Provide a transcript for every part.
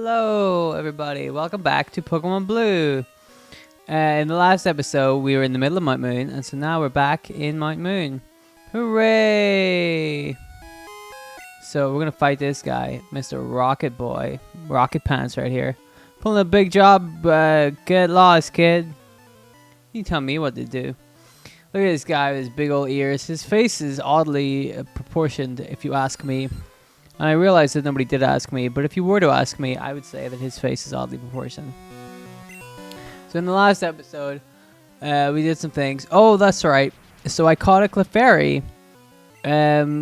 Hello, everybody. Welcome back to Pokemon Blue. In the last episode, we were in the middle of Mount Moon, and so now we're back in Mount Moon. Hooray! So we're gonna fight this guy, Mr. Rocket Boy, Rocket Pants, right here. Pulling a big job. Get lost, kid. You tell me what to do. Look at this guy with his big old ears. His face is oddly proportioned, if you ask me. And I realize that nobody did ask me, but if you were to ask me, I would say that his face is oddly proportioned. So in the last episode, we did some things. Oh, that's right. So I caught a Clefairy.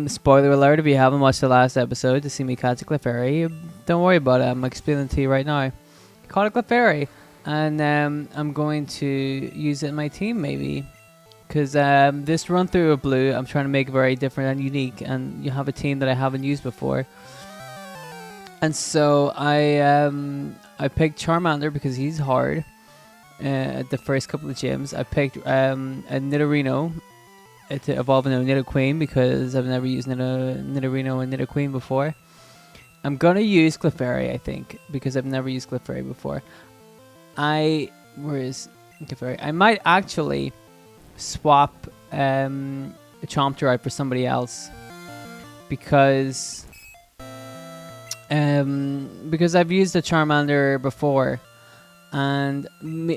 Spoiler alert if you haven't watched the last episode to see me catch a Clefairy. Don't worry about it. I'm explaining it to you right now. I caught a Clefairy, and I'm going to use it in my team maybe. Because this run through of Blue, I'm trying to make very different and unique, and you have a team that I haven't used before. And so I picked Charmander because he's hard. At the first couple of gyms, I picked a Nidorino to evolve into a Nidoqueen because I've never used Nidorino and Nidoqueen before. I'm gonna use Clefairy, I think, because I've never used Clefairy before. Where is Clefairy? I might actually swap Chompter out for somebody else because I've used a Charmander before, and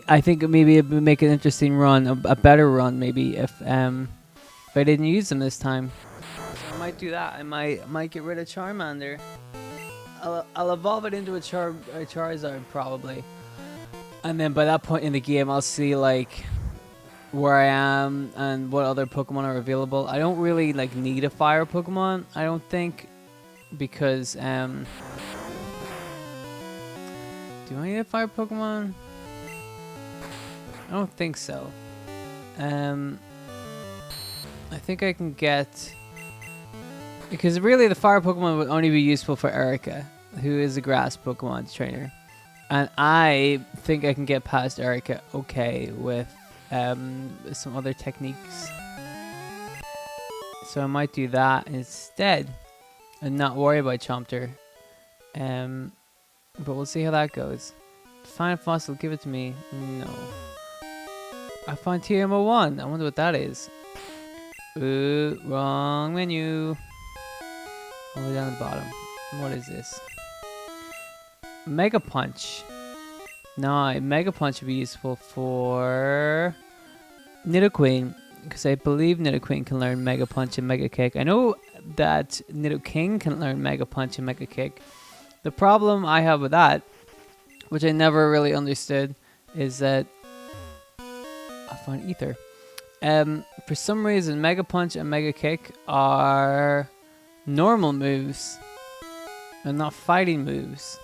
I think maybe it would make an interesting run, a better run maybe if I didn't use them this time. I might do that. I might get rid of Charmander. I'll evolve it into a Charizard probably, and then by that point in the game I'll see like where I am and what other Pokemon are available. I don't really need a fire Pokemon, I don't think, because do I need a fire Pokemon? I don't think so. I think I can get, because really the fire Pokemon would only be useful for Erica, who is a grass Pokemon trainer, and I think I can get past Erica okay with some other techniques. So I might do that instead and not worry about Chompter. But we'll see how that goes. Find a fossil, give it to me. No. I found TMO1. I wonder what that is. Ooh, wrong menu. All the way down the bottom. What is this? Mega Punch. No, Mega Punch would be useful for Nidoqueen, because I believe Nidoqueen can learn Mega Punch and Mega Kick. I know that Nidoking can learn Mega Punch and Mega Kick. The problem I have with that, which I never really understood, is that I find Ether. For some reason, Mega Punch and Mega Kick are normal moves and not fighting moves.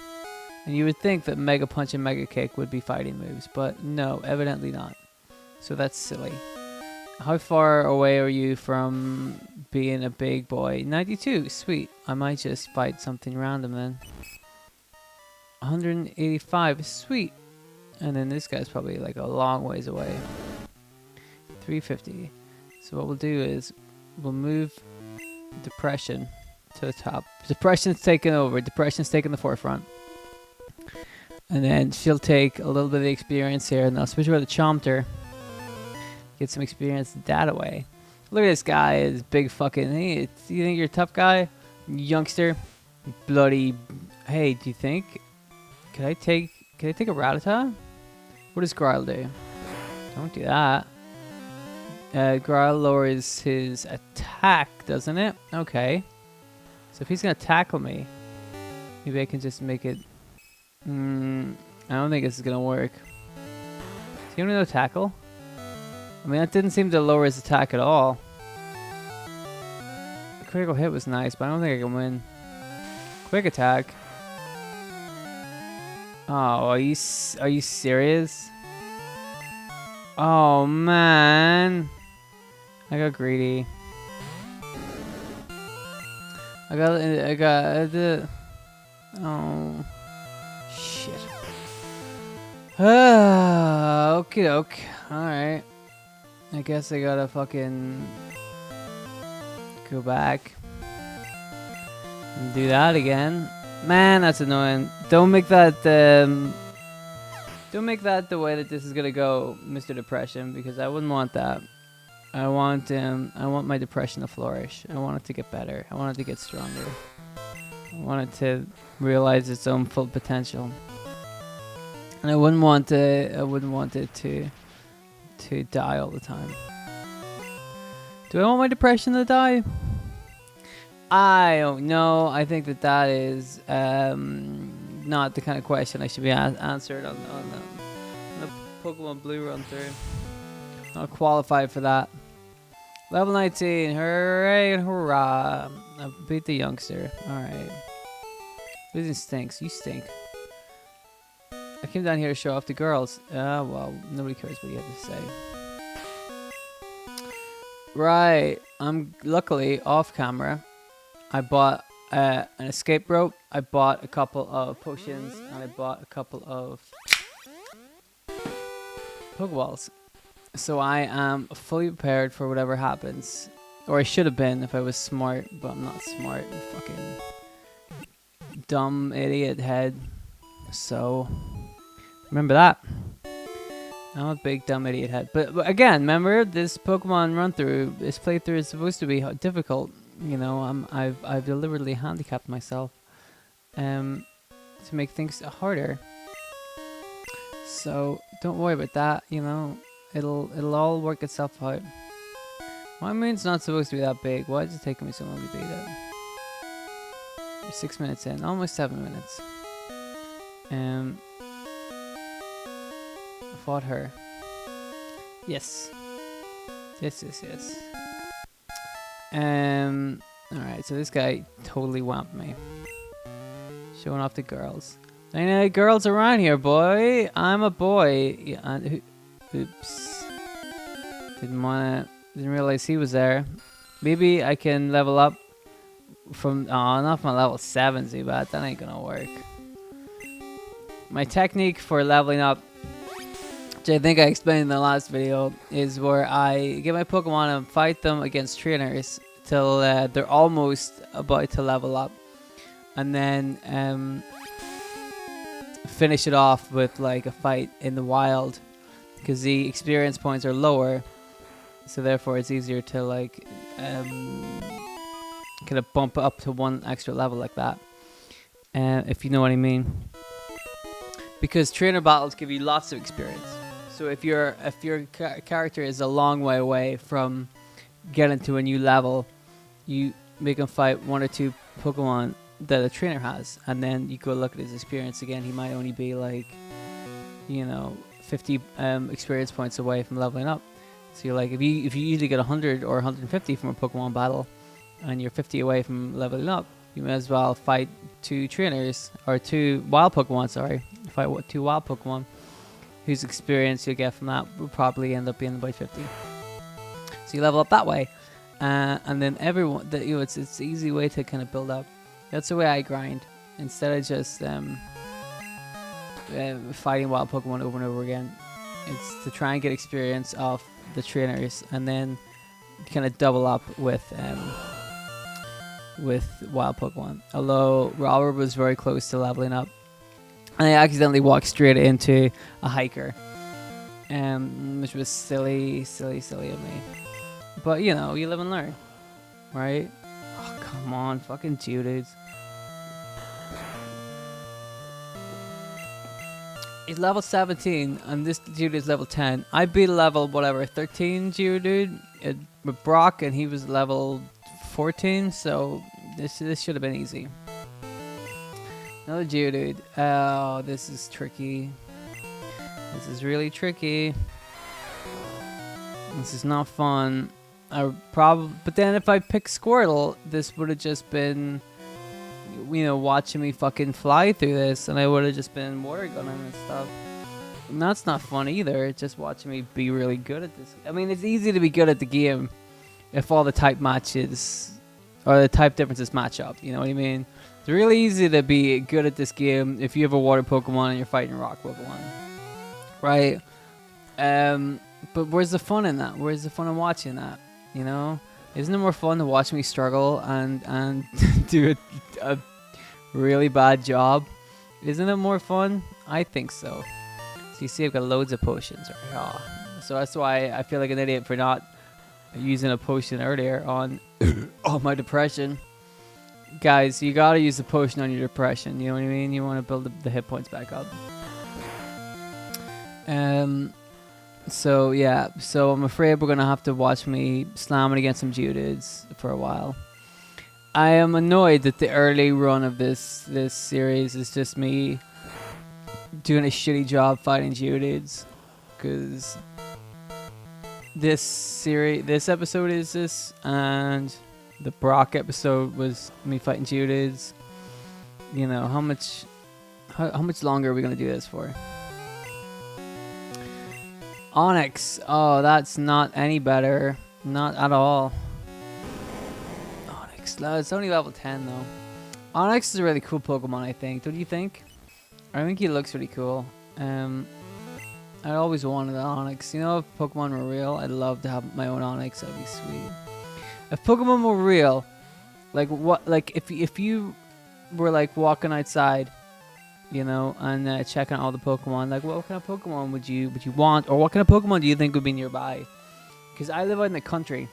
And you would think that Mega Punch and Mega Kick would be fighting moves, but no, evidently not. So that's silly. How far away are you from being a big boy? 92, sweet. I might just fight something random then. 185, sweet. And then this guy's probably like a long ways away. 350. So what we'll do is we'll move Depression to the top. Depression's taken over. Depression's taken the forefront. And then she'll take a little bit of the experience here, and I'll switch over to Chompter. Get some experience that away. Look at this guy, his big fucking. Hey, do you think you're a tough guy, youngster? Bloody. Hey, do you think? Can I take a Rattata? What does Growl do? Don't do that. Growl lowers his attack, doesn't it? Okay. So if he's gonna tackle me, maybe I can just make it. I don't think this is gonna work. Does he have no tackle? I mean, that didn't seem to lower his attack at all. The critical hit was nice, but I don't think I can win. Quick attack. Oh, are you serious? Oh man, I got greedy. I got the. Oh. Shit. Okie doke. Alright. I guess I gotta fucking go back and do that again. Man, that's annoying. Don't make that don't make that the way that this is gonna go, Mr. Depression, because I wouldn't want that. I want my depression to flourish. I want it to get better. I want it to get stronger. I want it to realize its own full potential. And I wouldn't want it to die all the time. Do I want my depression to die? I don't know. I think that is not the kind of question I should be answered on the Pokemon Blue run through. Not qualified for that. Level 19. Hooray and hurrah. I beat the youngster. Alright. Losing stinks. You stink. I came down here to show off the girls. Well, nobody cares what you have to say. Right. I'm luckily off camera. I bought an escape rope. I bought a couple of potions. And I bought a couple of Pokeballs. So I am fully prepared for whatever happens. Or I should have been if I was smart. But I'm not smart. I'm fucking dumb idiot head. So remember that. I'm a big dumb idiot head. But again, remember this Pokemon run through, this playthrough is supposed to be difficult. You know, I've deliberately handicapped myself to make things harder. So don't worry about that. You know, it'll all work itself out. My moon's not supposed to be that big. Why is it taking me so long to beat it? We're 6 minutes in, almost 7 minutes. Fought her. Yes. Yes. Alright, so this guy totally whamped me. Showing off the girls. Ain't any girls around here, boy. I'm a boy. Yeah, and oops. Didn't realize he was there. Maybe I can level up from, not from level 70, but that ain't gonna work. My technique for leveling up, which I think I explained in the last video, is where I get my Pokemon and fight them against trainers till they're almost about to level up, and then finish it off with like a fight in the wild, because the experience points are lower, so therefore it's easier to like kind of bump up to one extra level like that, if you know what I mean. Because trainer battles give you lots of experience. So if your character is a long way away from getting to a new level, you make him fight 1 or 2 Pokemon that a trainer has, and then you go look at his experience again. He might only be like, you know, 50 experience points away from leveling up. So you're like, if you usually get 100 or 150 from a Pokemon battle, and you're 50 away from leveling up, you may as well fight 2 trainers, or 2 wild Pokemon, sorry. Fight 2 wild Pokemon, whose experience you get from that will probably end up being about 50. So you level up that way. And then everyone, you know, it's an easy way to kind of build up. That's the way I grind. Instead of just fighting wild Pokemon over and over again. It's to try and get experience off the trainers, and then kind of double up with wild Pokemon. Although Robert was very close to leveling up, and I accidentally walked straight into a hiker, which was silly of me. But you know, you live and learn, right? Oh, come on, fucking Geodudes. He's level 17, and this Geodude is level 10. I beat level, whatever, 13 Geodude with Brock, and he was level 14, so this should have been easy. Another Geodude. Oh, this is tricky. This is really tricky. This is not fun. But then if I pick Squirtle, this would have just been, you know, watching me fucking fly through this, and I would have just been water gunning and stuff. And that's not fun either. It's just watching me be really good at this. I mean, it's easy to be good at the game if all the type matches or the type differences match up. You know what I mean? It's really easy to be good at this game if you have a water Pokemon and you're fighting a rock Pokemon, right? But where's the fun in that? Where's the fun in watching that? You know, isn't it more fun to watch me struggle and do a really bad job. Isn't it more fun? I think so. So you see I've got loads of potions. So that's why I feel like an idiot for not using a potion earlier on on my depression. Guys, you gotta use the potion on your depression. You know what I mean? You want to build the hit points back up. So yeah, so I'm afraid we're gonna have to watch me slamming against some Geodudes for a while. I am annoyed that the early run of this series is just me doing a shitty job fighting Geodudes, because this episode is this, and the Brock episode was me fighting Geodudes. You know, how much longer are we gonna do this for? Onyx. Oh, that's not any better. Not at all. Onyx. It's only level 10 though. Onyx is a really cool Pokemon, I think. Don't you think? I think he looks really cool. I always wanted an Onyx. You know, if Pokemon were real, I'd love to have my own Onyx. That'd be sweet. If Pokemon were real, like what? Like if you were like walking outside, you know, and checking out all the Pokemon, like what kind of Pokemon would you want, or what kind of Pokemon do you think would be nearby? Because I live out in the country,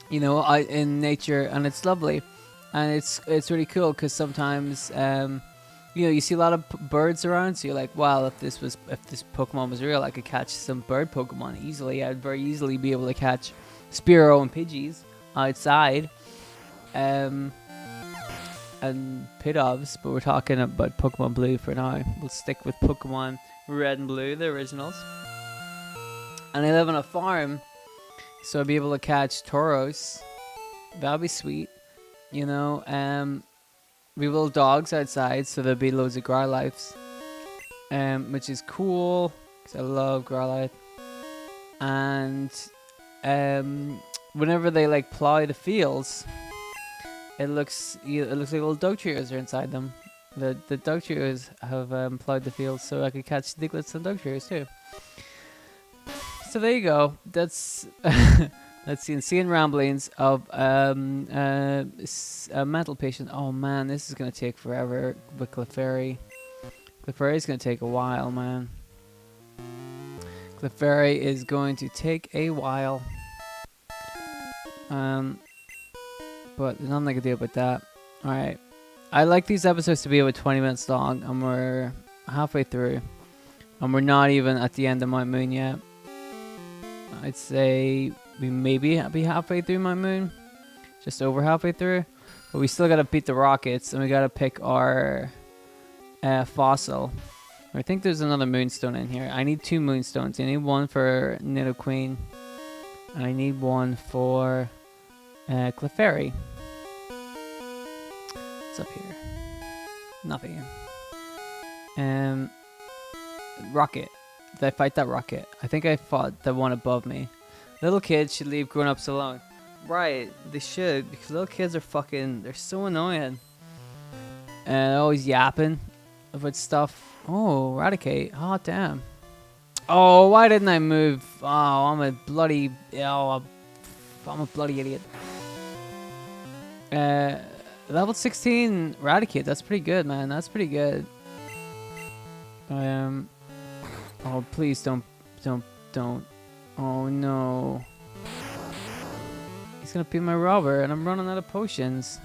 you know, in nature, and it's lovely, and it's really cool because sometimes you know, you see a lot of birds around, so you're like, wow, if this Pokemon was real, I could catch some bird Pokemon easily. I'd very easily be able to catch Spearow and Pidgeys outside, and Pidovs, but we're talking about Pokemon Blue for now. We'll stick with Pokemon Red and Blue, the originals. And I live on a farm, so I'll be able to catch Tauros. That'll be sweet, you know. We have little dogs outside, so there'll be loads of Growlithe's, which is cool because I love Growlithe. And whenever they like plow the fields, it looks like little Dugtrios are inside them. The Dugtrios have plowed the fields, so I could catch Diglets and Dugtrios too. So there you go. That's that's the insane ramblings of a mental patient. Oh man, this is gonna take forever with Clefairy. Clefairy's gonna take a while, man. Clefairy is going to take a while. But there's nothing I can do about that. Alright. I like these episodes to be about 20 minutes long, and we're halfway through. And we're not even at the end of Mount Moon yet. I'd say we maybe be halfway through Mount Moon. Just over halfway through. But we still gotta beat the Rockets, and we gotta pick our fossil. I think there's another Moonstone in here. I need 2 Moonstones. I need one for Nidoqueen. And I need one for Clefairy. What's up here? Nothing. Rocket. Did I fight that Rocket? I think I fought the one above me. Little kids should leave grown-ups alone. Right, they should, because little kids are fucking, they're so annoying. And always yapping about stuff. Oh, Eradicate. Oh, damn. Oh, why didn't I move? Oh, I'm a bloody idiot. Level 16 Eradicate. That's pretty good, man. That's pretty good. Oh, please don't. Oh no. He's gonna be my robber, and I'm running out of potions.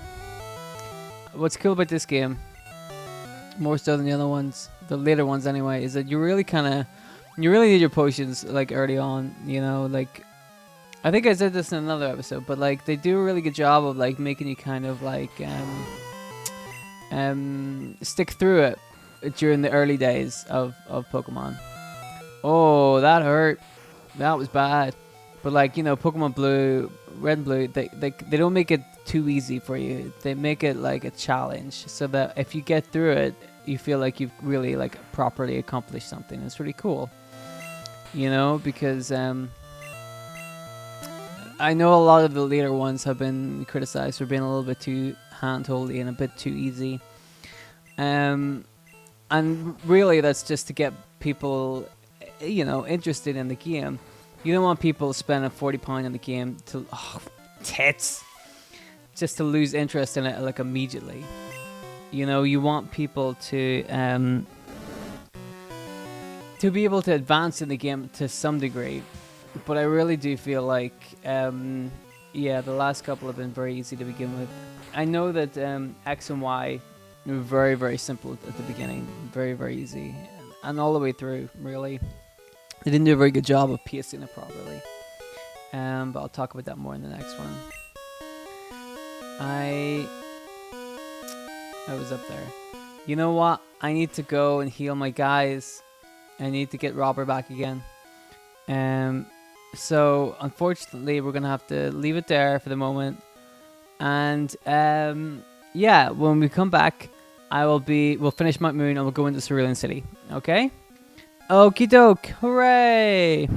What's cool about this game, more so than the other ones, the later ones anyway, is that you really need your potions like early on. You know, like I think I said this in another episode, but like they do a really good job of like making you kind of like stick through it during the early days of Pokemon. Oh, that hurt. That was bad. But like, you know, Pokemon Blue, Red and Blue, they don't make it too easy for you. They make it like a challenge, so that if you get through it, you feel like you've really like properly accomplished something. It's really cool. You know, because I know a lot of the later ones have been criticized for being a little bit too hand-holdy and a bit too easy. And really that's just to get people, you know, interested in the game. You don't want people spending £40 on the game to tits just to lose interest in it like immediately. You know, you want people to be able to advance in the game to some degree, but I really do feel like, yeah, the last couple have been very easy to begin with. I know that X and Y were very, very simple at the beginning, very, very easy, and all the way through, really. They didn't do a very good job of pacing it properly, but I'll talk about that more in the next one. I was up there. You know what? I need to go and heal my guys. I need to get Robber back again. So unfortunately, we're gonna have to leave it there for the moment. And yeah, when we come back, we'll finish Mount Moon and we'll go into Cerulean City. Okay? Okie doke! Hooray!